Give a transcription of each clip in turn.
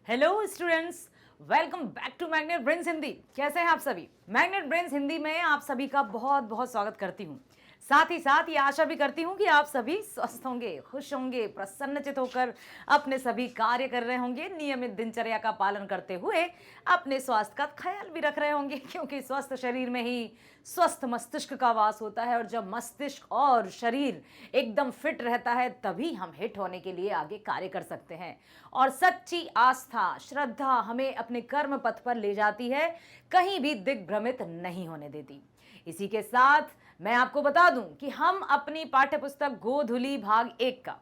Hello students, welcome back to Magnet Brains Hindi. कैसे हैं आप सभी? मैग्नेट ब्रेन्स हिंदी में आप सभी का बहुत बहुत स्वागत करती हूँ। साथ ही साथ ये आशा भी करती हूँ कि आप सभी स्वस्थ होंगे, खुश होंगे, प्रसन्नचित होकर अपने सभी कार्य कर रहे होंगे, नियमित दिनचर्या का पालन करते हुए अपने स्वास्थ्य का ख्याल भी रख रहे होंगे, क्योंकि स्वस्थ शरीर में ही स्वस्थ मस्तिष्क का वास होता है। और जब मस्तिष्क और शरीर एकदम फिट रहता है तभी हम हिट होने के लिए आगे कार्य कर सकते हैं। और सच्ची आस्था, श्रद्धा हमें अपने कर्म पथ पर ले जाती है, कहीं भी दिग्भ्रमित नहीं होने देती। इसी के साथ मैं आपको बता दूं कि हम अपनी पाठ्य पुस्तक गोधुली भाग 1 का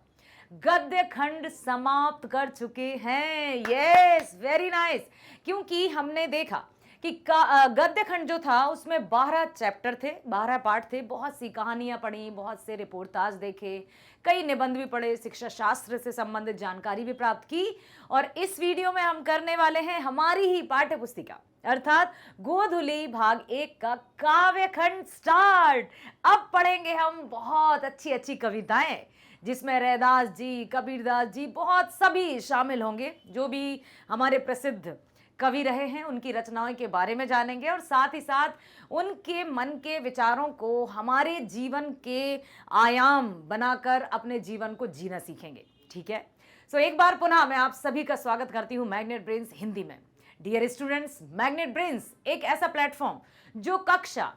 गद्य खंड समाप्त कर चुके हैं। Yes, very nice. क्योंकि हमने देखा कि गद्य खंड जो था उसमें 12 चैप्टर थे, 12 पार्ट थे। बहुत सी कहानियां पढ़ी, बहुत से रिपोर्टाज देखे, कई निबंध भी पढ़े, शिक्षा शास्त्र से संबंधित जानकारी भी प्राप्त की। और इस वीडियो में हम करने वाले हैं हमारी ही पाठ्य पुस्तिका अर्थात गोधुली भाग 1 का काव्य खंड स्टार्ट। अब पढ़ेंगे हम बहुत अच्छी अच्छी कविताएं, जिसमें रैदास जी, कबीरदास जी, बहुत सभी शामिल होंगे। जो भी हमारे प्रसिद्ध कवि रहे हैं उनकी रचनाओं के बारे में जानेंगे और साथ ही साथ उनके मन के विचारों को हमारे जीवन के आयाम बनाकर अपने जीवन को जीना सीखेंगे। ठीक है, सो एक बार पुनः मैं आप सभी का स्वागत करती हूं मैग्नेट ब्रेन्स हिंदी में। डियर स्टूडेंट्स, मैग्नेट ब्रेन्स एक ऐसा प्लेटफॉर्म जो कक्षा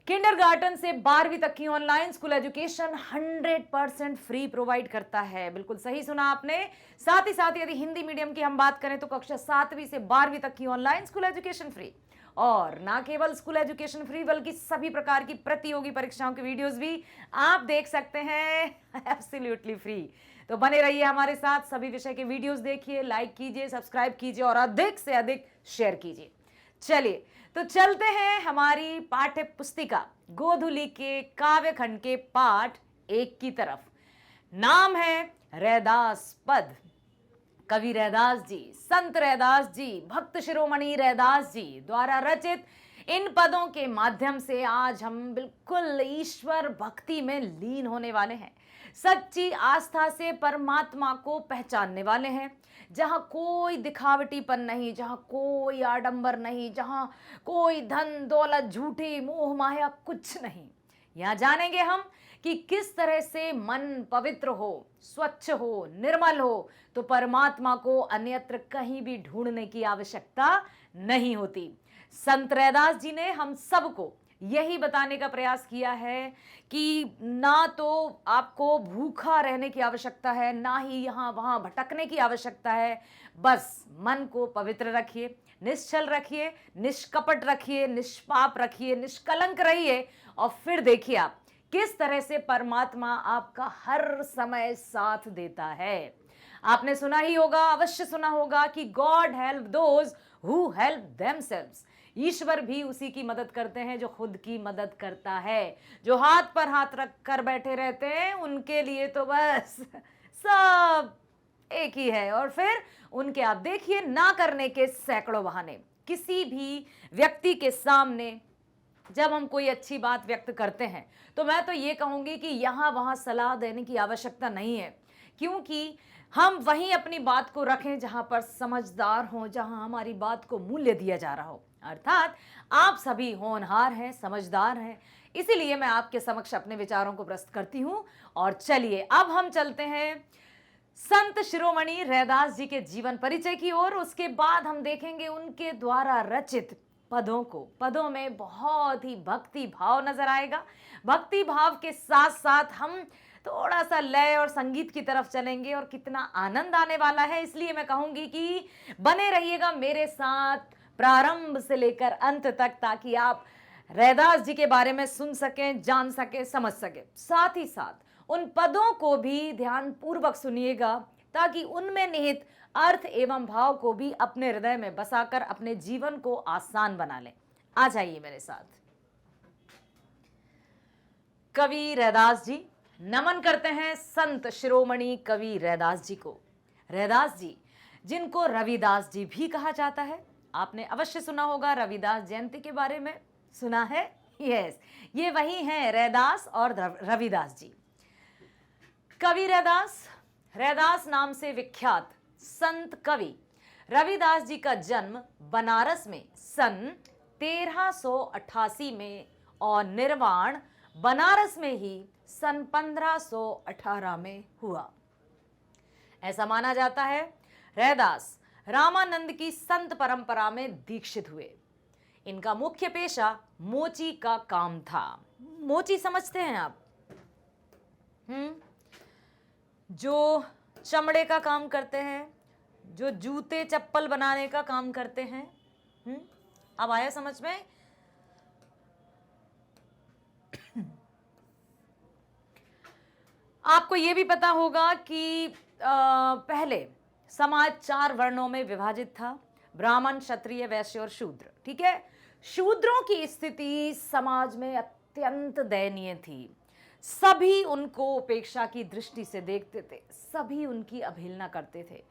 किंडरगार्टन से 12वीं तक की online school education 100% free provide करता है। बिल्कुल सही सुना आपने। साथ ही साथ यदि हिंदी मीडियम की हम बात करें तो कक्षा 7वीं से 12वीं तक की ऑनलाइन स्कूल एजुकेशन फ्री। और ना केवल स्कूल एजुकेशन फ्री बल्कि सभी प्रकार की प्रतियोगी परीक्षाओं के वीडियोस भी आप देख सकते हैं एब्सोल्युटली फ्री। तो बने रहिए हमारे साथ, सभी विषय के वीडियोस देखिए, लाइक कीजिए, सब्सक्राइब कीजिए और अधिक से अधिक शेयर कीजिए। चलिए तो चलते हैं हमारी पाठ्य पुस्तिका गोधुली के काव्य खंड के पाठ 1 की तरफ। नाम है रैदास पद। कवि रैदास जी, संत रैदास जी, भक्त शिरोमणि रैदास जी द्वारा रचित इन पदों के माध्यम से आज हम बिल्कुल ईश्वर भक्ति में लीन होने वाले हैं। सच्ची आस्था से परमात्मा को पहचानने वाले हैं, जहां कोई दिखावटीपन नहीं, जहां कोई आडंबर नहीं, जहां कोई धन दौलत, झूठी मोह माया कुछ नहीं। यहां जानेंगे हम कि किस तरह से मन पवित्र हो, स्वच्छ हो, निर्मल हो तो परमात्मा को अन्यत्र कहीं भी ढूंढने की आवश्यकता नहीं होती। संत रैदास जी ने हम सबको यही बताने का प्रयास किया है कि ना तो आपको भूखा रहने की आवश्यकता है, ना ही यहाँ वहाँ भटकने की आवश्यकता है। बस मन को पवित्र रखिए, निश्चल रखिए, निष्कपट रखिए, निष्पाप रखिए, निष्कलंक रहिए और फिर देखिए आप किस तरह से परमात्मा आपका हर समय साथ देता है। आपने सुना ही होगा, अवश्य सुना होगा कि God help those who help themselves. ईश्वर भी उसी की मदद करते हैं जो खुद की मदद करता है। जो हाथ पर हाथ रख कर बैठे रहते हैं उनके लिए तो बस सब एक ही है। और फिर उनके आप देखिए ना करने के सैकड़ों बहाने। किसी भी व्यक्ति के सामने जब हम कोई अच्छी बात व्यक्त करते हैं तो मैं तो ये कहूंगी कि यहाँ वहाँ सलाह देने की आवश्यकता नहीं है, क्योंकि हम वहीं अपनी बात को रखें जहां पर समझदार हों, जहां हमारी बात को मूल्य दिया जा रहा हो। अर्थात आप सभी होनहार हैं, समझदार हैं, इसीलिए मैं आपके समक्ष अपने विचारों को प्रस्तुत करती हूं। और चलिए अब हम चलते हैं संत शिरोमणि रैदास जी के जीवन परिचय की ओर। उसके बाद हम देखेंगे उनके द्वारा रचित पदों को। पदों में बहुत ही भक्ति भाव नजर आएगा। भक्ति भाव के साथ साथ हम थोड़ा सा लय और संगीत की तरफ चलेंगे और कितना आनंद आने वाला है। इसलिए मैं कहूंगी कि बने रहिएगा मेरे साथ प्रारंभ से लेकर अंत तक, ताकि आप रैदास जी के बारे में सुन सकें, जान सकें, समझ सकें। साथ ही साथ उन पदों को भी ध्यान पूर्वक सुनिएगा, ताकि उनमें निहित अर्थ एवं भाव को भी अपने हृदय में बसाकर अपने जीवन को आसान बना लें। आ जाइए मेरे साथ। कवि रैदास जी, नमन करते हैं संत शिरोमणि कवि रैदास जी को। रैदास जी जिनको रविदास जी भी कहा जाता है, आपने अवश्य सुना होगा रविदास जयंती के बारे में। सुना है? यस, ये वही हैं रैदास और रविदास जी। कवि रैदास, रैदास नाम से विख्यात संत कवि रविदास जी का जन्म बनारस में सन 1388 में और निर्वाण बनारस में ही सन 1518 में हुआ। ऐसा माना जाता है रैदास रामानंद की संत परंपरा में दीक्षित हुए। इनका मुख्य पेशा मोची का काम था। मोची समझते हैं आप? जो चमड़े का काम करते हैं, जो जूते चप्पल बनाने का काम करते हैं। अब आया समझ में? आपको यह भी पता होगा कि पहले समाज 4 वर्णों में विभाजित था, ब्राह्मण, क्षत्रिय, वैश्य और शूद्र। ठीक है, शूद्रों की स्थिति समाज में अत्यंत दयनीय थी। सभी उनको उपेक्षा की दृष्टि से देखते थे, सभी उनकी अवहेलना करते थे।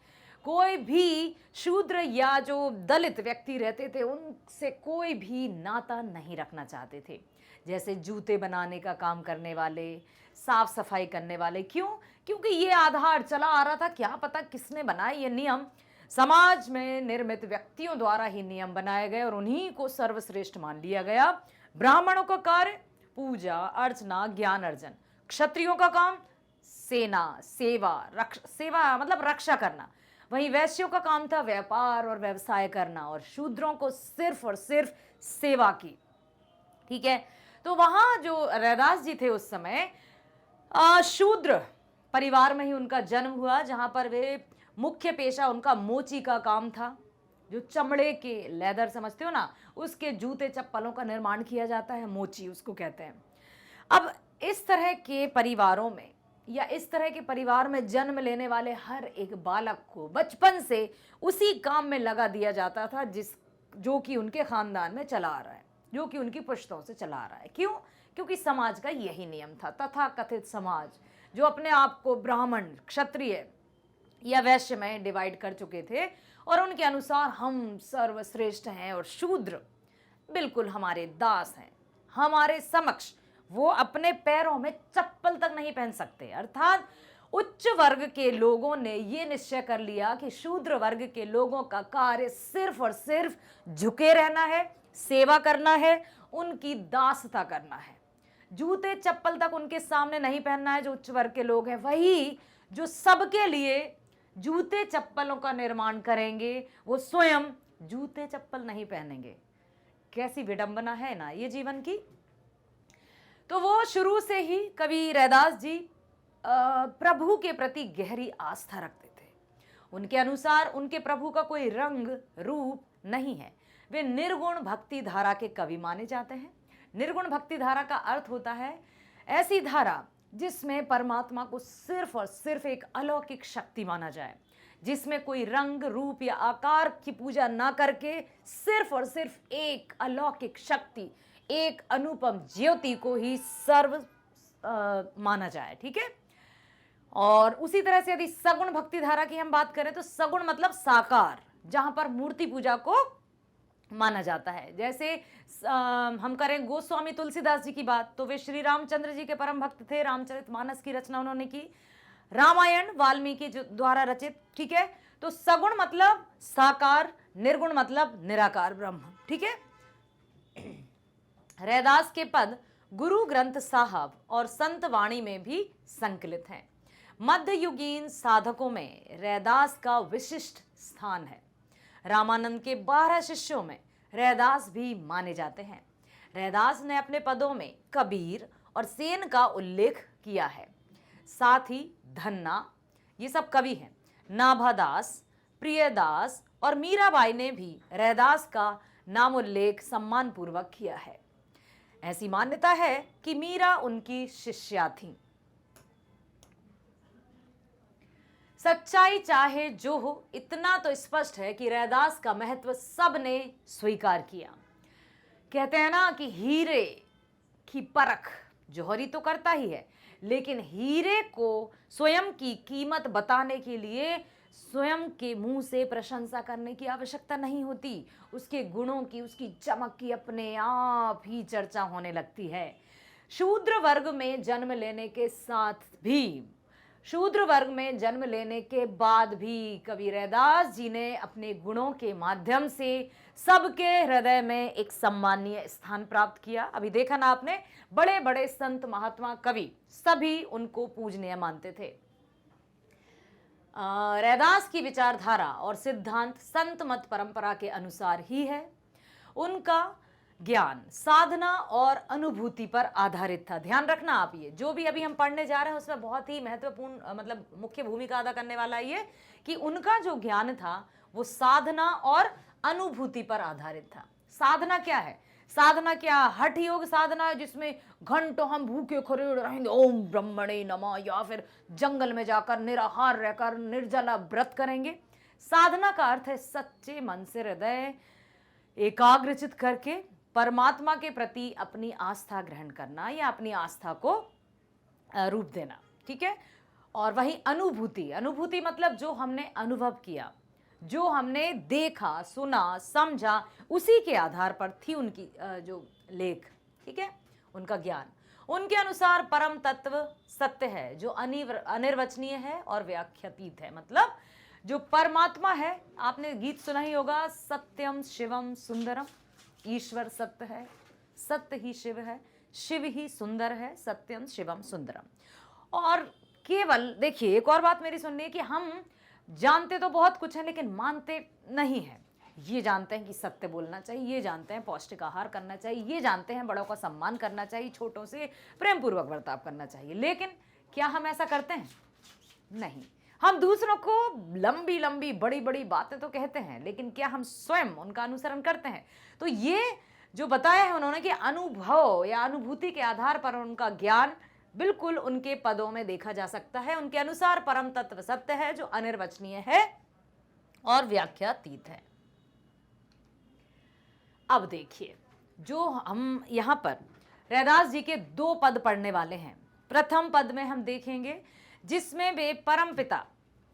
कोई भी शूद्र या जो दलित व्यक्ति रहते थे उनसे कोई भी नाता नहीं रखना चाहते थे। जैसे जूते बनाने का काम करने वाले, साफ सफाई करने वाले। क्यों? क्योंकि ये आधार चला आ रहा था, क्या पता किसने बनाए ये नियम। समाज में निर्मित व्यक्तियों द्वारा ही नियम बनाए गए और उन्हीं को सर्वश्रेष्ठ मान लिया गया। ब्राह्मणों का कार्य पूजा अर्चना ज्ञान अर्जन, क्षत्रियों का काम सेना सेवा सेवा मतलब रक्षा करना, वहीं वैश्यों का काम था व्यापार और व्यवसाय करना और शूद्रों को सिर्फ और सिर्फ सेवा की। ठीक है, तो वहां जो रैदास जी थे उस समय शूद्र परिवार में ही उनका जन्म हुआ, जहां पर वे मुख्य पेशा उनका मोची का काम था। जो चमड़े के लेदर समझते हो ना, उसके जूते चप्पलों का निर्माण किया जाता है, मोची उसको कहते हैं। अब इस तरह के परिवारों में या इस तरह के परिवार में जन्म लेने वाले हर एक बालक को बचपन से उसी काम में लगा दिया जाता था जो कि उनके खानदान में चला आ रहा है, जो कि उनकी पुश्तों से चला आ रहा है। क्यों? क्योंकि समाज का यही नियम था। तथा कथित समाज जो अपने आप को ब्राह्मण, क्षत्रिय या वैश्य में डिवाइड कर चुके थे और उनके अनुसार हम सर्वश्रेष्ठ हैं और शूद्र बिल्कुल हमारे दास हैं, हमारे समक्ष वो अपने पैरों में चप्पल तक नहीं पहन सकते। अर्थात उच्च वर्ग के लोगों ने ये निश्चय कर लिया कि शूद्र वर्ग के लोगों का कार्य सिर्फ और सिर्फ झुके रहना है, सेवा करना है, उनकी दासता करना है। जूते चप्पल तक उनके सामने नहीं पहनना है। जो उच्च वर्ग के लोग हैं वही जो सबके लिए जूते चप्पलों का निर्माण करेंगे, वो स्वयं जूते चप्पल नहीं पहनेंगे। कैसी विडंबना है ना ये जीवन की। तो वो शुरू से ही कवि रैदास जी प्रभु के प्रति गहरी आस्था रखते थे। उनके अनुसार उनके प्रभु का कोई रंग रूप नहीं है। वे निर्गुण भक्ति धारा के कवि माने जाते हैं। निर्गुण भक्ति धारा का अर्थ होता है ऐसी धारा जिसमें परमात्मा को सिर्फ और सिर्फ एक अलौकिक शक्ति माना जाए, जिसमें कोई रंग रूप या आकार की पूजा ना करके सिर्फ और सिर्फ एक अलौकिक शक्ति, एक अनुपम ज्योति को ही सर्व माना जाए। ठीक है, और उसी तरह से यदि सगुण भक्ति धारा की हम बात करें तो सगुण मतलब साकार, जहां पर मूर्ति पूजा को माना जाता है। जैसे हम करें गोस्वामी तुलसीदास जी की बात तो वे श्री रामचंद्र जी के परम भक्त थे। रामचरितमानस की रचना उन्होंने की, रामायण वाल्मीकि द्वारा रचित। ठीक है, तो सगुण मतलब साकार, निर्गुण मतलब निराकार ब्रह्म। ठीक है, रैदास के पद गुरु ग्रंथ साहब और संत वाणी में भी संकलित हैं। मध्ययुगीन साधकों में रैदास का विशिष्ट स्थान है। रामानंद के 12 शिष्यों में रैदास भी माने जाते हैं। रैदास ने अपने पदों में कबीर और सेन का उल्लेख किया है। साथ ही धन्ना, ये सब कवि हैं। नाभादास, प्रियदास और मीराबाई ने भी रैदास का नाम उल्लेख सम्मान पूर्वक किया है। ऐसी मान्यता है कि मीरा उनकी शिष्या थी। सच्चाई चाहे जो हो, इतना तो स्पष्ट है कि रैदास का महत्व सबने स्वीकार किया। कहते हैं ना कि हीरे की परख जौहरी तो करता ही है, लेकिन हीरे को स्वयं की कीमत बताने के लिए स्वयं के मुंह से प्रशंसा करने की आवश्यकता नहीं होती। उसके गुणों की, उसकी चमक की अपने आप ही चर्चा होने लगती है। शूद्र वर्ग में जन्म लेने के साथ भी शूद्र वर्ग में जन्म लेने के बाद भी कवि रैदास जी ने अपने गुणों के माध्यम से सबके हृदय में एक सम्मानीय स्थान प्राप्त किया। अभी देखा ना आपने, बड़े बड़े संत महात्मा कवि सभी उनको पूजनीय मानते थे। रैदास की विचारधारा और सिद्धांत संत मत परंपरा के अनुसार ही है। उनका ज्ञान साधना और अनुभूति पर आधारित था। ध्यान रखना आप, ये जो भी अभी हम पढ़ने जा रहे हैं उसमें बहुत ही महत्वपूर्ण मतलब मुख्य भूमिका अदा करने वाला ये कि उनका जो ज्ञान था वो साधना और अनुभूति पर आधारित था। साधना क्या है? साधना क्या? हठ योग साधना है जिसमें घंटों हम भूखे खड़े रहेंगे ओम ब्रह्मणे नमः, या फिर जंगल में जाकर निराहार रहकर निर्जला व्रत करेंगे। साधना का अर्थ है सच्चे मन से हृदय एकाग्रचित करके परमात्मा के प्रति अपनी आस्था ग्रहण करना या अपनी आस्था को रूप देना, ठीक है। और वही अनुभूति, अनुभूति मतलब जो हमने अनुभव किया, जो हमने देखा सुना समझा, उसी के आधार पर थी उनकी जो लेख, ठीक है, उनका ज्ञान। उनके अनुसार परम तत्व सत्य है जो अनिर्वचनीय है और व्याख्यातीत है। मतलब जो परमात्मा है, आपने गीत सुना ही होगा, सत्यम शिवम सुंदरम, ईश्वर सत्य है, सत्य ही शिव है, शिव ही सुंदर है, सत्यम शिवम सुंदरम। और केवल देखिए एक और बात मेरी सुननी है कि हम जानते तो बहुत कुछ है लेकिन मानते नहीं हैं। ये जानते हैं कि सत्य बोलना चाहिए, ये जानते हैं पौष्टिक आहार करना चाहिए, ये जानते हैं बड़ों का सम्मान करना चाहिए, छोटों से प्रेम पूर्वक बर्ताव करना चाहिए, लेकिन क्या हम ऐसा करते हैं? नहीं। हम दूसरों को लंबी लंबी बड़ी बड़ी बातें तो कहते हैं, लेकिन क्या हम स्वयं उनका अनुसरण करते हैं? तो ये जो बताया है उन्होंने कि अनुभव या अनुभूति के आधार पर उनका ज्ञान बिल्कुल उनके पदों में देखा जा सकता है। उनके अनुसार परम तत्व सत्य है जो अनिर्वचनीय है और व्याख्यातीत है। अब देखिए, जो हम यहां पर रैदास जी के 2 पद पढ़ने वाले हैं। प्रथम पद में हम देखेंगे जिसमें वे परमपिता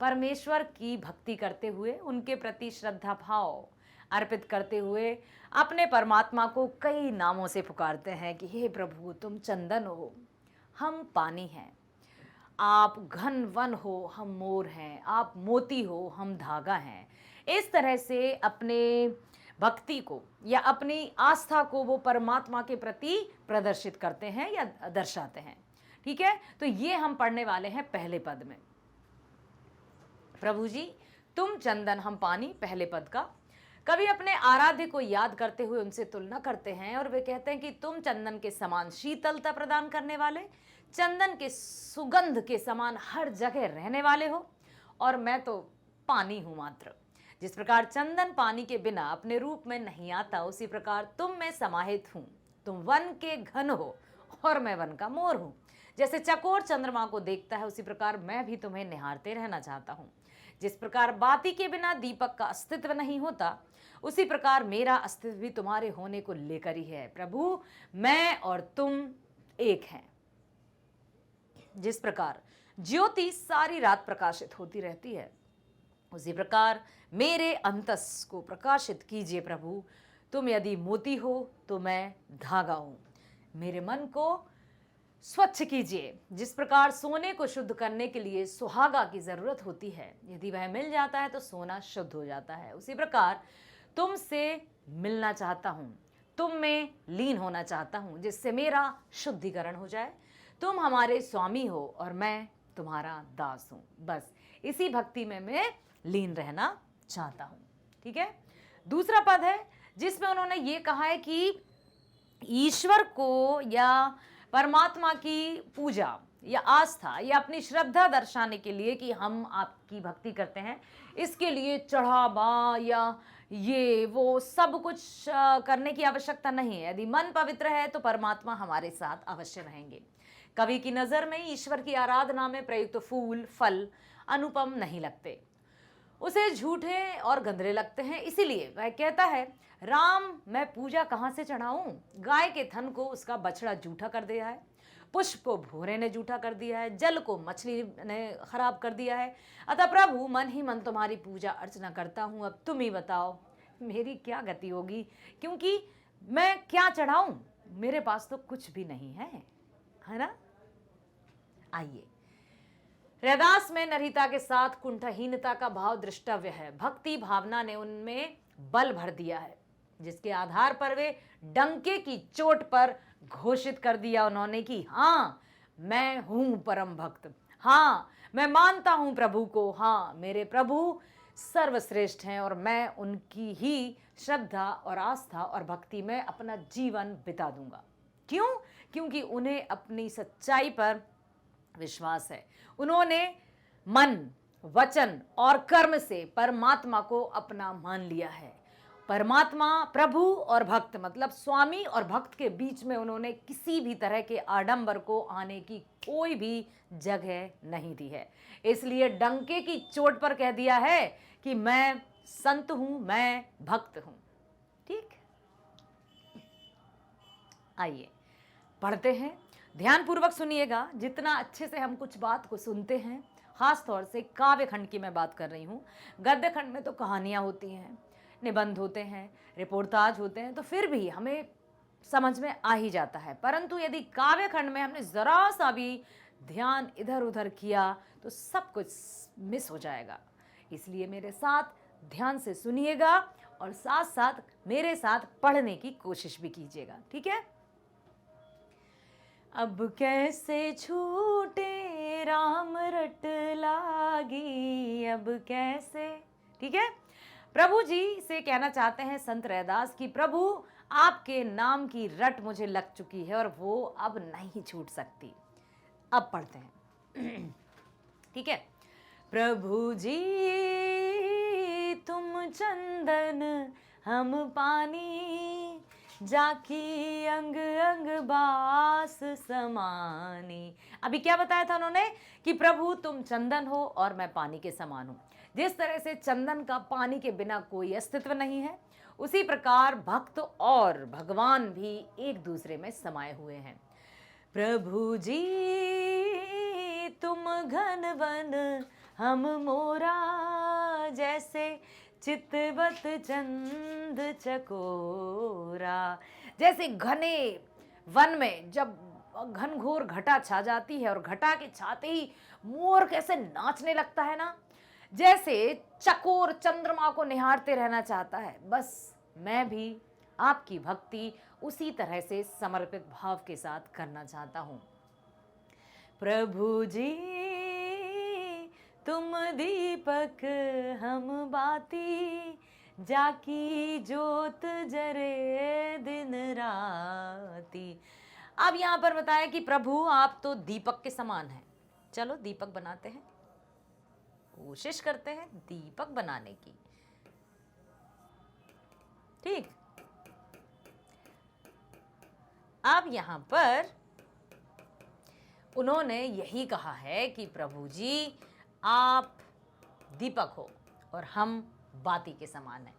परमेश्वर की भक्ति करते हुए, उनके प्रति श्रद्धा भाव अर्पित करते हुए अपने परमात्मा को कई नामों से पुकारते हैं कि हे प्रभु, तुम चंदन हो, हम पानी हैं, आप घन वन हो, हम मोर हैं, आप मोती हो, हम धागा हैं। इस तरह से अपने भक्ति को या अपनी आस्था को वो परमात्मा के प्रति प्रदर्शित करते हैं या दर्शाते हैं, ठीक है। तो ये हम पढ़ने वाले हैं पहले पद में। प्रभु जी तुम चंदन हम पानी, पहले पद का। कवि अपने आराध्य को याद करते हुए उनसे तुलना करते हैं और वे कहते हैं कि तुम चंदन के समान शीतलता प्रदान करने वाले, चंदन के सुगंध के समान हर जगह रहने वाले हो, और मैं तो पानी हूं मात्र। जिस प्रकार चंदन पानी के बिना अपने रूप में नहीं आता, उसी प्रकार तुम में समाहित हूं। तुम वन के घन हो और मैं वन का मोर हूं। जैसे चकोर चंद्रमा को देखता है, उसी प्रकार मैं भी तुम्हें निहारते रहना चाहता हूं। जिस प्रकार बाती के बिना दीपक का अस्तित्व नहीं होता, उसी प्रकार मेरा अस्तित्व भी तुम्हारे होने को लेकर ही है। प्रभु, मैं और तुम एक हैं। जिस प्रकार ज्योति सारी रात प्रकाशित होती रहती है, उसी प्रकार मेरे अंतस को प्रकाशित कीजिए प्रभु। तुम यदि मोती हो तो मैं धागा हूं। मेरे मन को स्वच्छ कीजिए। जिस प्रकार सोने को शुद्ध करने के लिए सुहागा की जरूरत होती है, यदि वह मिल जाता है तो सोना शुद्ध हो जाता है, उसी प्रकार तुमसे मिलना चाहता हूं, तुम में लीन होना चाहता हूं, जिससे मेरा शुद्धिकरण हो जाए। तुम हमारे स्वामी हो और मैं तुम्हारा दास हूं। बस इसी भक्ति में मैं लीन रहना चाहता हूं, ठीक है। दूसरा पद है जिसमें उन्होंने ये कहा है कि ईश्वर को या परमात्मा की पूजा या आस्था या अपनी श्रद्धा दर्शाने के लिए कि हम आपकी भक्ति करते हैं, इसके लिए चढ़ावा या ये वो सब कुछ करने की आवश्यकता नहीं है। यदि मन पवित्र है तो परमात्मा हमारे साथ अवश्य रहेंगे। कवि की नज़र में ईश्वर की आराधना में प्रयुक्त फूल फल अनुपम नहीं लगते, उसे झूठे और गंदरे लगते हैं। इसीलिए वह कहता है, राम मैं पूजा कहाँ से चढ़ाऊं? गाय के थन को उसका बछड़ा जूठा कर दिया है, पुष्प को भूरे ने जूठा कर दिया है, जल को मछली ने खराब कर दिया है। अतः प्रभु मन ही मन तुम्हारी पूजा अर्चना करता हूँ। अब तुम ही बताओ मेरी क्या गति होगी, क्योंकि मैं क्या चढ़ाऊं? मेरे पास तो कुछ भी नहीं है, है ना। आइए, रैदास में नरहिता के साथ कुंठहीनता का भाव दृष्टव्य है। भक्ति भावना ने उनमें बल भर दिया है, जिसके आधार पर वे डंके की चोट पर घोषित कर दिया उन्होंने कि हाँ मैं हूं परम भक्त, हाँ मैं मानता हूं प्रभु को, हाँ मेरे प्रभु सर्वश्रेष्ठ हैं और मैं उनकी ही श्रद्धा और आस्था और भक्ति में अपना जीवन बिता दूंगा। क्यों? क्योंकि उन्हें अपनी सच्चाई पर विश्वास है। उन्होंने मन, वचन और कर्म से परमात्मा को अपना मान लिया है। परमात्मा, प्रभु और भक्त मतलब स्वामी और भक्त के बीच में उन्होंने किसी भी तरह के आडंबर को आने की कोई भी जगह नहीं दी है। इसलिए डंके की चोट पर कह दिया है कि मैं संत हूं, मैं भक्त हूं। ठीक, आइए पढ़ते हैं, ध्यान पूर्वक सुनिएगा। जितना अच्छे से हम कुछ बात को सुनते हैं, खास तौर से काव्य खंड की मैं बात कर रही हूँ। गद्य खंड में तो कहानियाँ होती हैं, निबंध होते हैं, रिपोर्टाज होते हैं, तो फिर भी हमें समझ में आ ही जाता है। परंतु यदि काव्य खंड में हमने ज़रा सा भी ध्यान इधर उधर किया तो सब कुछ मिस हो जाएगा। इसलिए मेरे साथ ध्यान से सुनिएगा और साथ साथ मेरे साथ पढ़ने की कोशिश भी कीजिएगा, ठीक है। अब कैसे छूटे राम रट लागी, अब कैसे, ठीक है। प्रभु जी से कहना चाहते हैं संत रैदास कि प्रभु आपके नाम की रट मुझे लग चुकी है और वो अब नहीं छूट सकती। अब पढ़ते हैं, ठीक है। प्रभु जी तुम चंदन हम पानी, जाकी अंग अंग बास समानी। अभी क्या बताया था उन्होंने कि प्रभु तुम चंदन हो और मैं पानी के समान हूं। जिस तरह से चंदन का पानी के बिना कोई अस्तित्व नहीं है, उसी प्रकार भक्त और भगवान भी एक दूसरे में समाये हुए हैं। प्रभु जी तुम घन वन हम मोरा, जैसे चितवत चंद चकोरा। जैसे घने वन में जब घनघोर घटा छा जाती है और घटा के छाते ही मोर कैसे नाचने लगता है ना, जैसे चकोर चंद्रमा को निहारते रहना चाहता है, बस मैं भी आपकी भक्ति उसी तरह से समर्पित भाव के साथ करना चाहता हूँ। प्रभु जी तुम दीपक हम बाती, जाकी जोत जरे दिन राती। अब यहाँ पर बताया कि प्रभु आप तो दीपक के समान हैं। चलो दीपक बनाते हैं, कोशिश करते हैं दीपक बनाने की, ठीक। अब यहाँ पर उन्होंने यही कहा है कि प्रभु जी आप दीपक हो और हम बाती के समान हैं।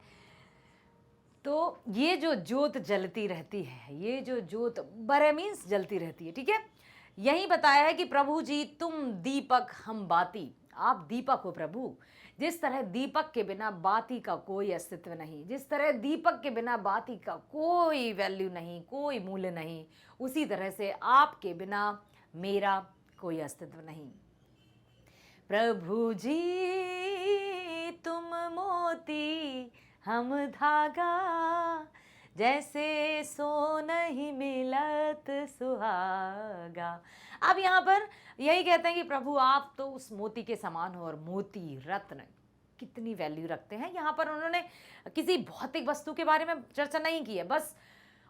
तो ये जो ज्योत जलती रहती है, ये जो ज्योत बरमीन्स जलती रहती है, ठीक है। यही बताया है कि प्रभु जी तुम दीपक हम बाती, आप दीपक हो प्रभु। जिस तरह दीपक के बिना बाती का कोई अस्तित्व नहीं, जिस तरह दीपक के बिना बाती का कोई वैल्यू नहीं, कोई मूल्य नहीं, उसी तरह से आपके बिना मेरा कोई अस्तित्व नहीं। प्रभु जी तुम मोती हम धागा, जैसे सो नहीं मिलत सुहागा। अब यहाँ पर यही कहते हैं कि प्रभु आप तो उस मोती के समान हो, और मोती रत्न कितनी वैल्यू रखते हैं। यहाँ पर उन्होंने किसी भौतिक वस्तु के बारे में चर्चा नहीं की है, बस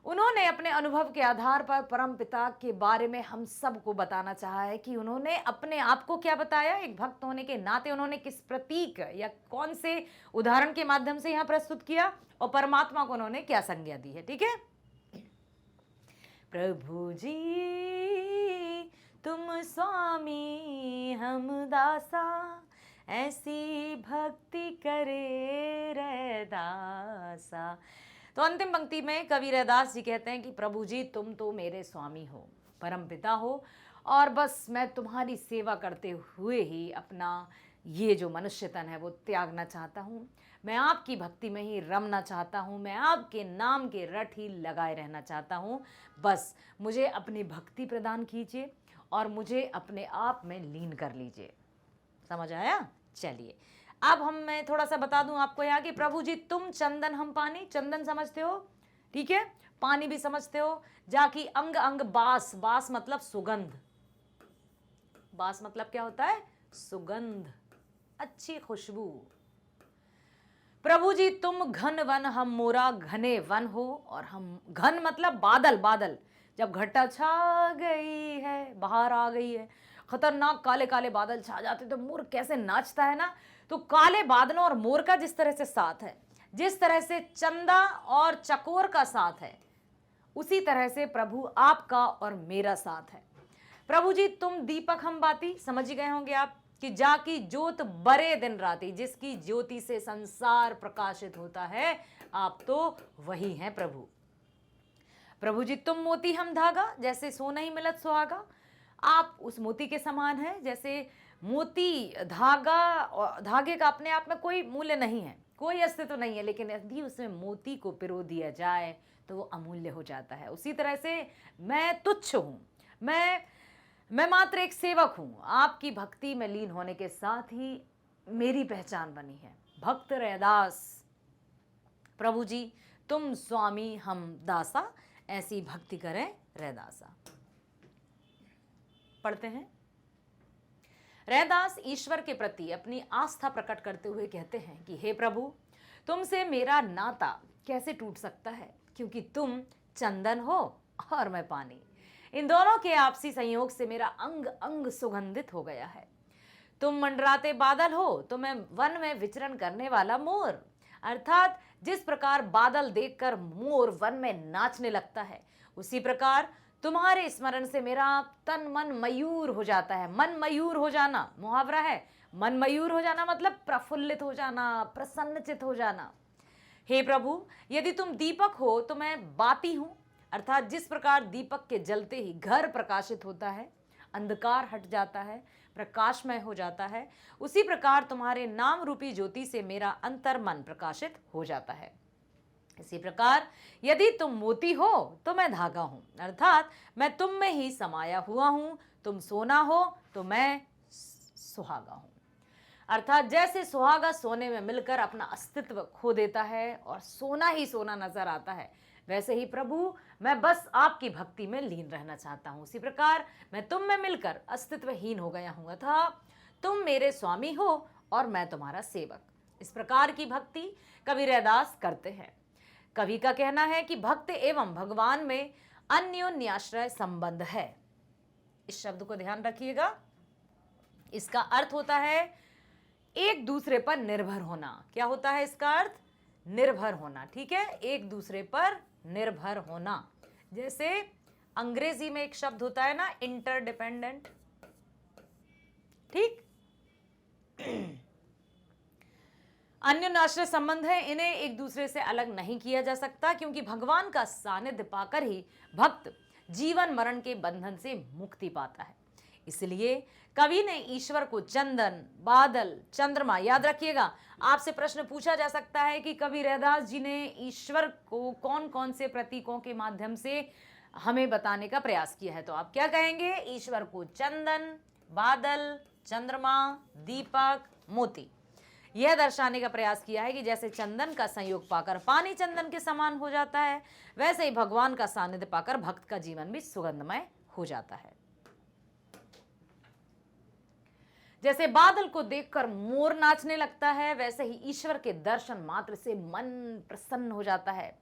उन्होंने अपने अनुभव के आधार पर परम पिता के बारे में हम सबको बताना चाहा है कि उन्होंने अपने आप को क्या बताया, एक भक्त होने के नाते उन्होंने किस प्रतीक या कौन से उदाहरण के माध्यम से यहाँ प्रस्तुत किया, और परमात्मा को उन्होंने क्या संज्ञा दी है, ठीक है। प्रभु जी तुम स्वामी हम दासा, ऐसी भक्ति करे रैदासा। तो अंतिम पंक्ति में कवि रैदास जी कहते हैं कि प्रभु जी तुम तो मेरे स्वामी हो, परम पिता हो, और बस मैं तुम्हारी सेवा करते हुए ही अपना ये जो मनुष्य तन है वो त्यागना चाहता हूँ। मैं आपकी भक्ति में ही रमना चाहता हूँ, मैं आपके नाम के रट ही लगाए रहना चाहता हूँ। बस मुझे अपनी भक्ति प्रदान कीजिए और मुझे अपने आप में लीन कर लीजिए। समझ आया? चलिए अब मैं थोड़ा सा बता दूं आपको यहाँ कि प्रभु जी तुम चंदन हम पानी, चंदन समझते हो, ठीक है, पानी भी समझते हो, जाकी अंग अंग बास, बास मतलब सुगंध, बास मतलब क्या होता है? सुगंध, अच्छी खुशबू। प्रभु जी तुम घन वन हम मोरा घने वन हो, और हम घन मतलब बादल, बादल जब घटा छा गई है, बाहर आ गई है, खतरनाक काले काले बादल छा जाते तो मोर कैसे नाचता है ना। तो काले बादलों और मोर का जिस तरह से साथ है, जिस तरह से चंदा और चकोर का साथ है, उसी तरह से प्रभु आपका और मेरा साथ है। प्रभु जी तुम दीपक हम बाती, समझ ही गए होंगे आप कि जाकी ज्योत बरे दिन राती, जिसकी ज्योति से संसार प्रकाशित होता है, आप तो वही हैं प्रभु। प्रभु जी तुम मोती हम धागा, जैसे सोना ही मिलत सुहागा, आप उस मोती के समान है। जैसे मोती धागा, धागे का अपने आप में कोई मूल्य नहीं है, कोई अस्तित्व नहीं है, लेकिन यदि उसमें मोती को पिरो दिया जाए तो वो अमूल्य हो जाता है। उसी तरह से मैं तुच्छ हूं, मैं मात्र एक सेवक हूं, आपकी भक्ति में लीन होने के साथ ही मेरी पहचान बनी है, भक्त रैदास। प्रभु जी तुम स्वामी हम दासा, ऐसी भक्ति करें रैदासा। पढ़ते हैं। रैदास ईश्वर के प्रति अपनी आस्था प्रकट करते हुए कहते हैं कि हे प्रभु, तुमसे मेरा नाता कैसे टूट सकता है, क्योंकि तुम चंदन हो और मैं पानी। इन दोनों के आपसी संयोग से मेरा अंग अंग सुगंधित हो गया है। तुम मंडराते बादल हो तो मैं वन में विचरण करने वाला मोर, अर्थात जिस प्रकार बादल देखकर मोर वन में नाचने लगता है, उसी प्रकार तुम्हारे स्मरण से मेरा तन मन मयूर हो जाता है। मन मयूर हो जाना मुहावरा है, मन मयूर हो जाना मतलब प्रफुल्लित हो जाना, प्रसन्नचित हो जाना। हे प्रभु, यदि तुम दीपक हो तो मैं बाती हूं, अर्थात जिस प्रकार दीपक के जलते ही घर प्रकाशित होता है, अंधकार हट जाता है, प्रकाशमय हो जाता है, उसी प्रकार तुम्हारे नाम रूपी ज्योति से मेरा अंतर मन प्रकाशित हो जाता है। इसी प्रकार यदि तुम मोती हो तो मैं धागा हूं, अर्थात मैं तुम में ही समाया हुआ हूं। तुम सोना हो तो मैं सुहागा हूं, अर्थात जैसे सुहागा सोने में मिलकर अपना अस्तित्व खो देता है और सोना ही सोना नजर आता है, वैसे ही प्रभु मैं बस आपकी भक्ति में लीन रहना चाहता हूं। उसी प्रकार मैं तुम में मिलकर अस्तित्वहीन हो गया हूं, अतः तुम मेरे स्वामी हो और मैं तुम्हारा सेवक। इस प्रकार की भक्ति कवि रैदास करते हैं। कवि का कहना है कि भक्त एवं भगवान में अन्योन्याश्रय संबंध है। इस शब्द को ध्यान रखिएगा, इसका अर्थ होता है एक दूसरे पर निर्भर होना। क्या होता है इसका अर्थ? निर्भर होना, ठीक है, एक दूसरे पर निर्भर होना। जैसे अंग्रेजी में एक शब्द होता है ना, इंटरडिपेंडेंट, ठीक। अन्योन्याश्रय संबंध है, इन्हें एक दूसरे से अलग नहीं किया जा सकता, क्योंकि भगवान का सानिध्य पाकर ही भक्त जीवन मरण के बंधन से मुक्ति पाता है। इसलिए कवि ने ईश्वर को चंदन, बादल, चंद्रमा, याद रखिएगा आपसे प्रश्न पूछा जा सकता है कि कवि रैदास जी ने ईश्वर को कौन कौन से प्रतीकों के माध्यम से हमें बताने का प्रयास किया है, तो आप क्या कहेंगे? ईश्वर को चंदन, बादल, चंद्रमा, दीपक, मोती, यह दर्शाने का प्रयास किया है कि जैसे चंदन का संयोग पाकर पानी चंदन के समान हो जाता है, वैसे ही भगवान का सानिध्य पाकर भक्त का जीवन भी सुगंधमय हो जाता है। जैसे बादल को देखकर मोर नाचने लगता है, वैसे ही ईश्वर के दर्शन मात्र से मन प्रसन्न हो जाता है।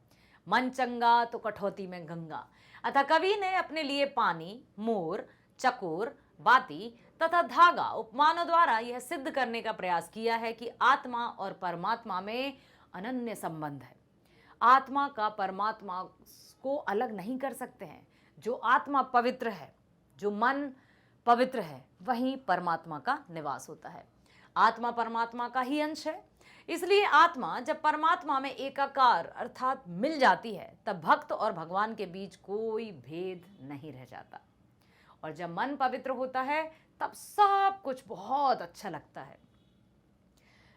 मन चंगा तो कठौती में गंगा। अतः कवि ने अपने लिए पानी, मोर, चकोर, बाती तथा धागा उपमानों द्वारा यह सिद्ध करने का प्रयास किया है कि आत्मा और परमात्मा में अनन्य संबंध है। आत्मा का परमात्मा को अलग नहीं कर सकते हैं। जो आत्मा पवित्र है, जो मन पवित्र है, वहीं परमात्मा का निवास होता है। आत्मा परमात्मा का ही अंश है, इसलिए आत्मा जब परमात्मा में एकाकार अर्थात मिल जाती है, तब भक्त और भगवान के बीच कोई भेद नहीं रह जाता। और जब मन पवित्र होता है, तब सब कुछ बहुत अच्छा लगता है।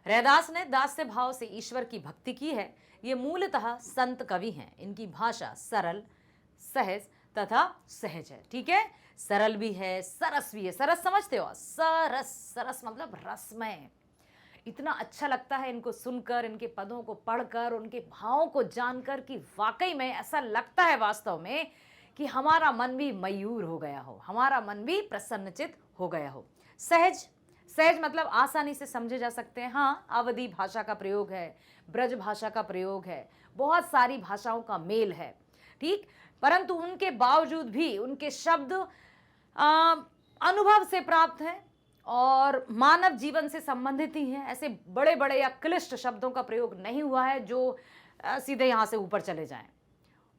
रैदास ने दास्य भाव से ईश्वर की भक्ति की है। ये मूलतः संत कवि हैं। इनकी भाषा सरल, सहज तथा सहज है। ठीक है, सरल भी है, सरस भी है। सरस समझते हो? सरस, सरस मतलब रसमय। इतना अच्छा लगता है इनको सुनकर, इनके पदों को पढ़कर, उनके भावों को जानकर कि वाकई में ऐसा लगता है वास्तव में कि हमारा मन भी मयूर हो गया हो, हमारा मन भी प्रसन्नचित हो गया हो। सहज, सहज मतलब आसानी से समझे जा सकते हैं। हाँ, अवधी भाषा का प्रयोग है, ब्रज भाषा का प्रयोग है, बहुत सारी भाषाओं का मेल है। ठीक, परंतु उनके बावजूद भी उनके शब्द अनुभव से प्राप्त हैं और मानव जीवन से संबंधित ही हैं। ऐसे बड़े बड़े या क्लिष्ट शब्दों का प्रयोग नहीं हुआ है जो सीधे यहाँ से ऊपर चले जाएं।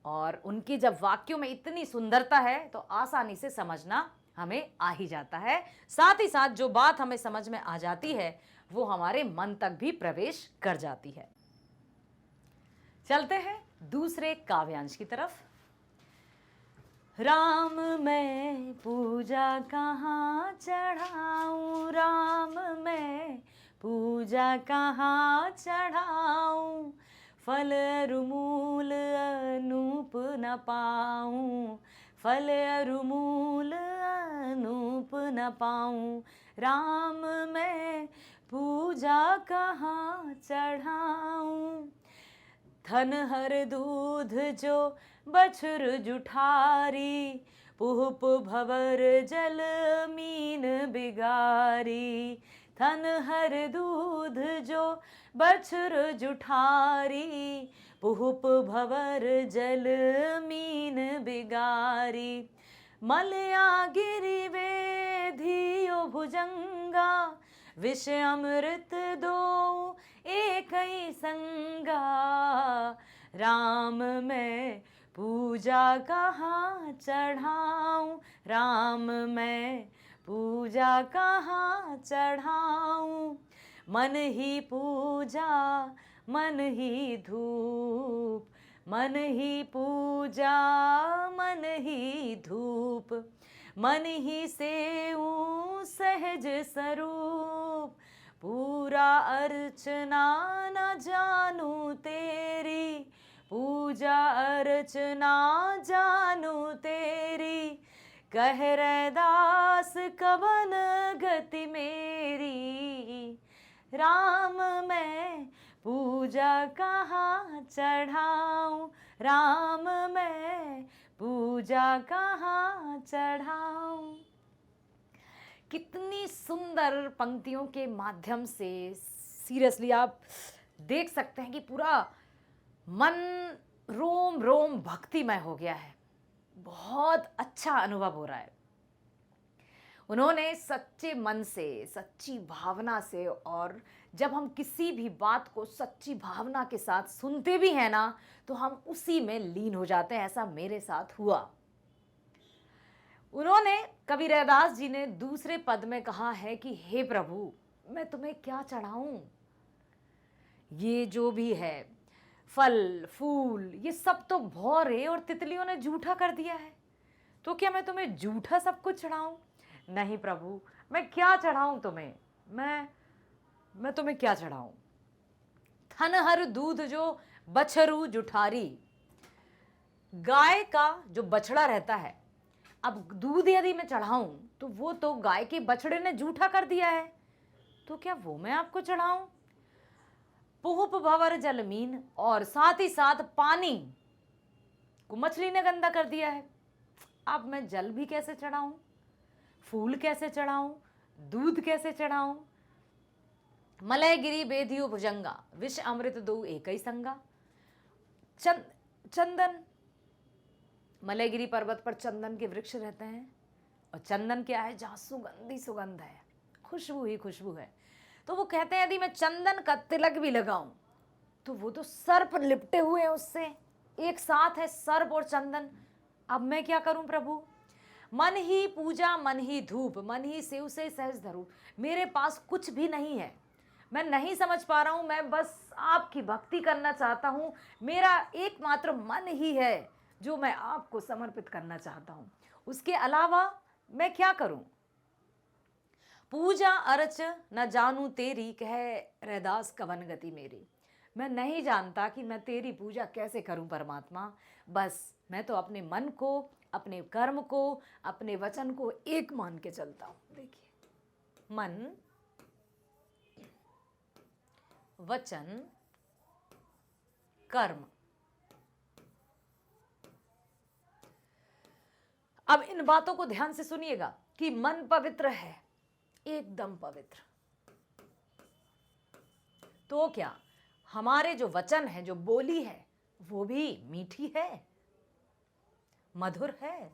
और उनकी जब वाक्यों में इतनी सुंदरता है तो आसानी से समझना हमें आ ही जाता है। साथ ही साथ जो बात हमें समझ में आ जाती है वो हमारे मन तक भी प्रवेश कर जाती है। चलते हैं दूसरे काव्यांश की तरफ। राम मैं पूजा कहाँ चढ़ाऊं, राम मैं पूजा कहाँ चढ़ाऊं, फल अरुमूल अनूप न पाऊं, फल अरुमूल अनूप न पाऊं, राम मैं पूजा कहाँ चढ़ाऊं। थन हर दूध जो बछुर जुठारी, पुहप भवर जल मीन बिगारी, थन हर दूध जो बछुर जुठारी, पुहप भवर जल मीन बिगारी, मलया गिरि वेधियो भुजंगा, विष अमृत दो एक ही संगा, राम मैं पूजा कहाँ चढ़ाऊं, राम मैं पूजा कहाँ चढ़ाऊं, मन ही पूजा मन ही धूप, मन ही पूजा मन ही धूप, मन ही सेऊं सहज स्वरूप, पूरा अर्चना न जानू तेरी, पूजा अर्चना जानू तेरी, कह रैदास कवन गति मेरी, राम मैं पूजा कहाँ चढ़ाऊं, राम मैं पूजा कहाँ चढ़ाऊं। कितनी सुंदर पंक्तियों के माध्यम से सीरियसली आप देख सकते हैं कि पूरा मन रोम रोम भक्तिमय हो गया है। बहुत अच्छा अनुभव हो रहा है। उन्होंने सच्चे मन से, सच्ची भावना से, और जब हम किसी भी बात को सच्ची भावना के साथ सुनते भी हैं ना तो हम उसी में लीन हो जाते हैं। ऐसा मेरे साथ हुआ। उन्होंने, कवि रैदास जी ने दूसरे पद में कहा है कि हे प्रभु मैं तुम्हें क्या चढ़ाऊं, ये जो भी है फल फूल ये सब तो भौरे और तितलियों ने जूठा कर दिया है, तो क्या मैं तुम्हें जूठा सब कुछ चढ़ाऊं? नहीं प्रभु, मैं क्या चढ़ाऊं तुम्हें, मैं तुम्हें क्या चढ़ाऊं। थन हर दूध जो बछरू जुठारी, गाय का जो बछड़ा रहता है, अब दूध यदि मैं चढ़ाऊं तो वो तो गाय के बछड़े ने जूठा कर दिया है, तो क्या वो मैं आपको चढ़ाऊं। पुहप भवर जलमीन, और साथ ही साथ पानी को मछली ने गंदा कर दिया है। अब मैं जल भी कैसे चढ़ाऊं, फूल कैसे चढ़ाऊं, दूध कैसे चढ़ाऊं। मलय गिरी बेधियो भुजंगा, विष अमृत दो एक ही संगा। चंदन, मलयगिरी पर्वत पर चंदन के वृक्ष रहते हैं, और चंदन क्या है, जहाँ सुगंधी सुगंध है, खुशबू ही खुशबू है। तो वो कहते हैं यदि मैं चंदन का तिलक भी लगाऊं तो वो तो सर्प लिपटे हुए हैं उससे, एक साथ है सर्प और चंदन। अब मैं क्या करूं प्रभु। मन ही पूजा मन ही धूप, मन ही सेव से सहज धरूप। मेरे पास कुछ भी नहीं है, मैं नहीं समझ पा रहा हूं, मैं बस आपकी भक्ति करना चाहता हूं। मेरा एकमात्र मन ही है जो मैं आपको समर्पित करना चाहता हूं, उसके अलावा मैं क्या करूं। पूजा अर्च न जानू तेरी, कह रैदास कवन गति मेरी। मैं नहीं जानता कि मैं तेरी पूजा कैसे करूं परमात्मा, बस मैं तो अपने मन को अपने कर्म को, अपने वचन को एक मान के चलता हूं। देखिए, मन, वचन, कर्म। अब इन बातों को ध्यान से सुनिएगा कि मन पवित्र है, एकदम पवित्र। तो क्या हमारे जो वचन है, जो बोली है, वो भी मीठी है, मधुर है।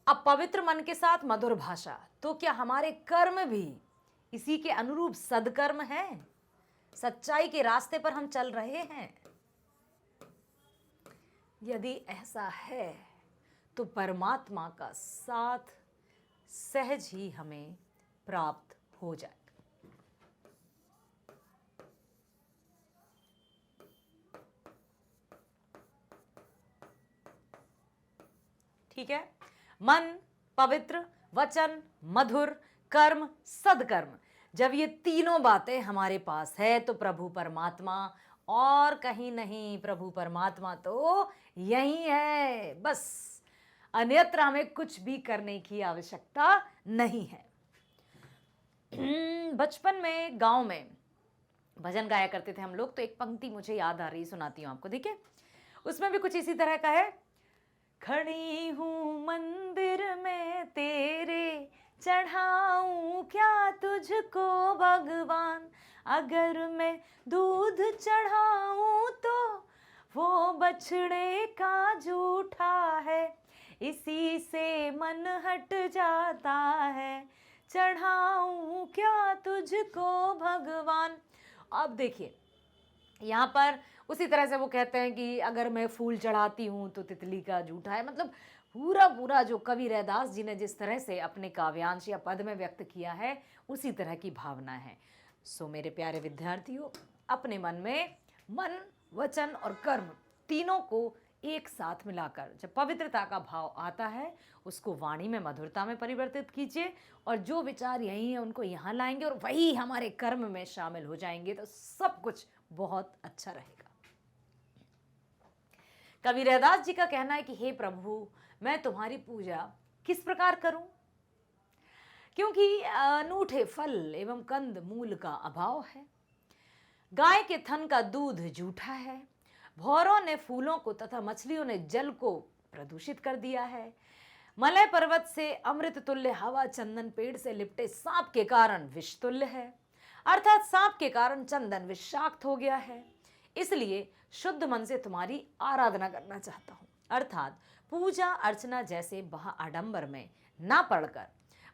अब पवित्र मन के साथ मधुर भाषा, तो क्या हमारे कर्म भी इसी के अनुरूप सदकर्म है? सच्चाई के रास्ते पर हम चल रहे हैं? यदि ऐसा है तो परमात्मा का साथ सहज ही हमें प्राप्त हो जाएगा। ठीक है, मन पवित्र, वचन मधुर, कर्म सदकर्म। जब ये तीनों बातें हमारे पास है तो प्रभु परमात्मा और कहीं नहीं, प्रभु परमात्मा तो यही है, बस अन्यत्र हमें कुछ भी करने की आवश्यकता नहीं है। बचपन में गांव में भजन गाया करते थे हम लोग, तो एक पंक्ति मुझे याद आ रही, सुनाती हूं आपको। देखिए, उसमें भी कुछ इसी तरह का है। खड़ी हूं मंदिर में तेरे, चढ़ाऊं क्या तुझको भगवान, अगर मैं दूध चढ़ाऊं तो वो बछड़े का जूठा है, इसी से मन हट जाता है, चढ़ाऊं क्या तुझको भगवान। अब देखिए, यहाँ पर उसी तरह से वो कहते हैं कि अगर मैं फूल चढ़ाती हूँ तो तितली का जूठा है। मतलब पूरा पूरा जो कवि रैदास जी ने जिस तरह से अपने काव्यांश या पद में व्यक्त किया है, उसी तरह की भावना है। सो मेरे प्यारे विद्यार्थियों, अपने मन में मन, वचन और कर्म तीनों को एक साथ मिलाकर जब पवित्रता का भाव आता है, उसको वाणी में मधुरता में परिवर्तित कीजिए, और जो विचार यही है उनको यहाँ लाएंगे और वही हमारे कर्म में शामिल हो जाएंगे, तो सब कुछ बहुत अच्छा रहेगा। कवि रैदास जी का कहना है कि हे प्रभु, मैं तुम्हारी पूजा किस प्रकार करूं, क्योंकि अनूठे फल एवं कंद मूल का अभाव है, गाय के थन का दूध जूठा है, भौरों ने फूलों को तथा मछलियों ने जल को प्रदूषित कर दिया है, मलय पर्वत से अमृत तुल्य हवा चंदन पेड़ से लिपटे सांप के कारण विष तुल्य है, अर्थात सांप के कारण चंदन विषाक्त हो गया है। इसलिए शुद्ध मन से तुम्हारी आराधना करना चाहता हूं, अर्थात पूजा अर्चना जैसे बहा आडंबर में ना पढ़कर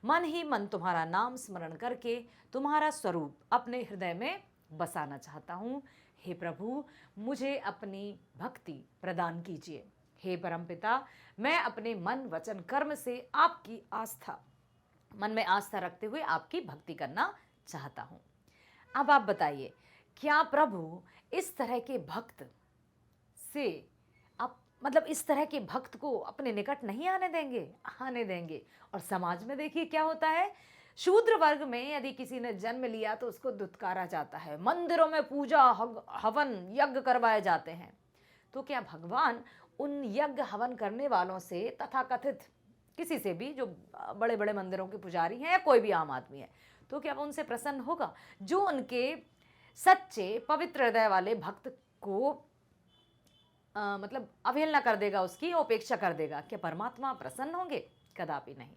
मन ही मन तुम्हारा नाम स्मरण करके तुम्हारा स्वरूप अपने हृदय में बसाना चाहता हूं। हे प्रभु, मुझे अपनी भक्ति प्रदान कीजिए। हे परमपिता, मैं अपने मन वचन कर्म से आपकी आस्था, मन में आस्था रखते हुए आपकी भक्ति करना चाहता हूं। अब आप बताइए, क्या प्रभु इस तरह के भक्त से आप, मतलब इस तरह के भक्त को अपने निकट नहीं आने देंगे? आने देंगे। और समाज में देखिए क्या होता है, शूद्र वर्ग में यदि किसी ने जन्म लिया तो उसको दुत्कारा जाता है, मंदिरों में पूजा हवन यज्ञ करवाए जाते हैं। तो क्या भगवान उन यज्ञ हवन करने वालों से, तथाकथित किसी से भी जो बड़े बड़े मंदिरों के पुजारी हैं या कोई भी आम आदमी है, तो क्या वो उनसे प्रसन्न होगा? जो उनके सच्चे पवित्र हृदय वाले भक्त को मतलब अवहेलना कर देगा, उसकी उपेक्षा कर देगा, क्या परमात्मा प्रसन्न होंगे? कदापि नहीं।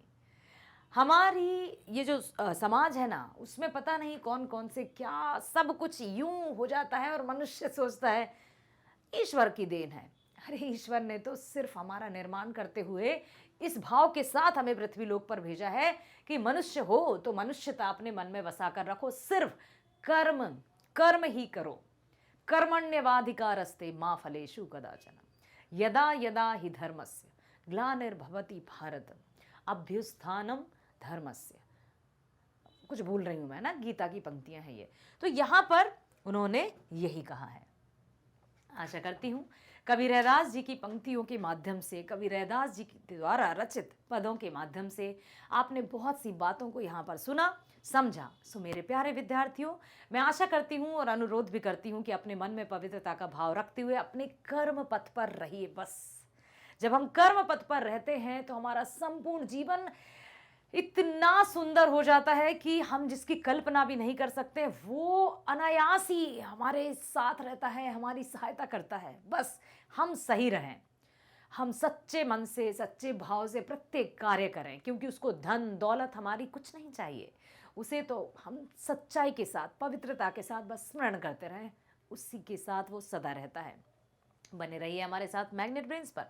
हमारी ये जो समाज है ना, उसमें पता नहीं कौन कौन से क्या सब कुछ यूं हो जाता है और मनुष्य सोचता है ईश्वर की देन है। अरे ईश्वर ने तो सिर्फ हमारा निर्माण करते हुए इस भाव के साथ हमें पृथ्वी लोक पर भेजा है कि मनुष्य हो तो मनुष्यता अपने मन में बसा कर रखो, सिर्फ कर्म कर्म ही करो। कर्मण्यवाधिकारस्ते मा फलेषु कदाचन यदा यदा हि धर्मस्य ग्लानिर्भवति भारत अभ्युत्थानम धर्मस्य। कुछ भूल रही हूं मैं ना, गीता की पंक्तियां हैं ये। तो यहां पर उन्होंने यही कहा है। आशा करती हूं कवि रैदास जी की पंक्तियों के माध्यम से, कवि रैदास जी के द्वारा रचित पदों के माध्यम से आपने बहुत सी बातों को यहाँ पर सुना, समझा। सो मेरे प्यारे विद्यार्थियों, मैं आशा करती हूँ और अनुरोध भी करती हूँ कि अपने मन में पवित्रता का भाव रखते हुए अपने कर्म पथ पर रहिए। बस जब हम कर्म पथ पर रहते हैं तो हमारा संपूर्ण जीवन इतना सुंदर हो जाता है कि हम जिसकी कल्पना भी नहीं कर सकते, वो अनायास ही हमारे साथ रहता है, हमारी सहायता करता है। बस हम सही रहें, हम सच्चे मन से सच्चे भाव से प्रत्येक कार्य करें, क्योंकि उसको धन दौलत हमारी कुछ नहीं चाहिए। उसे तो हम सच्चाई के साथ पवित्रता के साथ बस स्मरण करते रहें, उसी के साथ वो सदा रहता है। बने रहिए हमारे साथ मैग्नेट ब्रेन्स पर,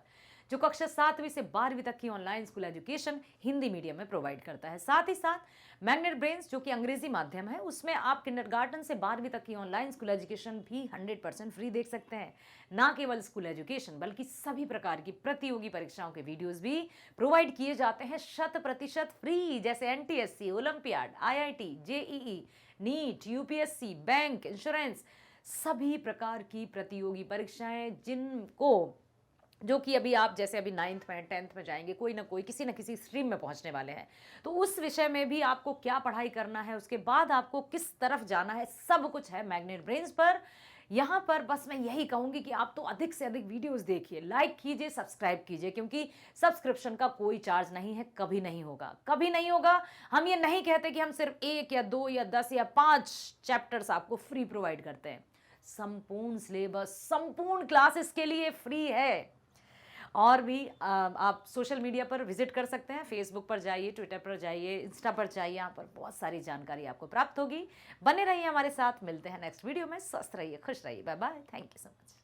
जो कक्षा 7वीं से 12वीं तक की online school education Hindi medium में प्रोवाइड करता है। साथ ही साथ मैग्नेट ब्रेन्स जो कि अंग्रेजी माध्यम है, उसमें आप किंडरगार्टन से 12वीं तक की ऑनलाइन स्कूल एजुकेशन भी 100% फ्री देख सकते हैं। ना केवल स्कूल एजुकेशन बल्कि सभी प्रकार की प्रतियोगी परीक्षाओं के वीडियोस भी प्रोवाइड किए जाते हैं 100% फ्री, जैसे NTSC, olympiad, IIT, JEE, NEET, UPSC, bank, insurance, सभी प्रकार की प्रतियोगी परीक्षाएं जिनको जो कि अभी आप जैसे अभी 9th में 10th में जाएंगे, कोई ना कोई किसी न किसी स्ट्रीम में पहुंचने वाले हैं, तो उस विषय में भी आपको क्या पढ़ाई करना है, उसके बाद आपको किस तरफ जाना है, सब कुछ है मैग्नेट ब्रेन्स पर। यहाँ पर बस मैं यही कहूँगी कि आप तो अधिक से अधिक वीडियोस देखिए, लाइक कीजिए, सब्सक्राइब कीजिए, क्योंकि सब्सक्रिप्शन का कोई चार्ज नहीं है, कभी नहीं होगा, कभी नहीं होगा। हम ये नहीं कहते कि हम सिर्फ 1 या 2 या 10 या 5 चैप्टर्स आपको फ्री प्रोवाइड करते हैं। संपूर्ण सिलेबस संपूर्ण क्लासेस के लिए फ्री है। और भी आप सोशल मीडिया पर विजिट कर सकते हैं, फेसबुक पर जाइए, ट्विटर पर जाइए, इंस्टा पर जाइए, यहाँ पर बहुत सारी जानकारी आपको प्राप्त होगी। बने रहिए हमारे साथ, मिलते हैं नेक्स्ट वीडियो में। स्वस्थ रहिए, खुश रहिए, bye bye, thank you so much.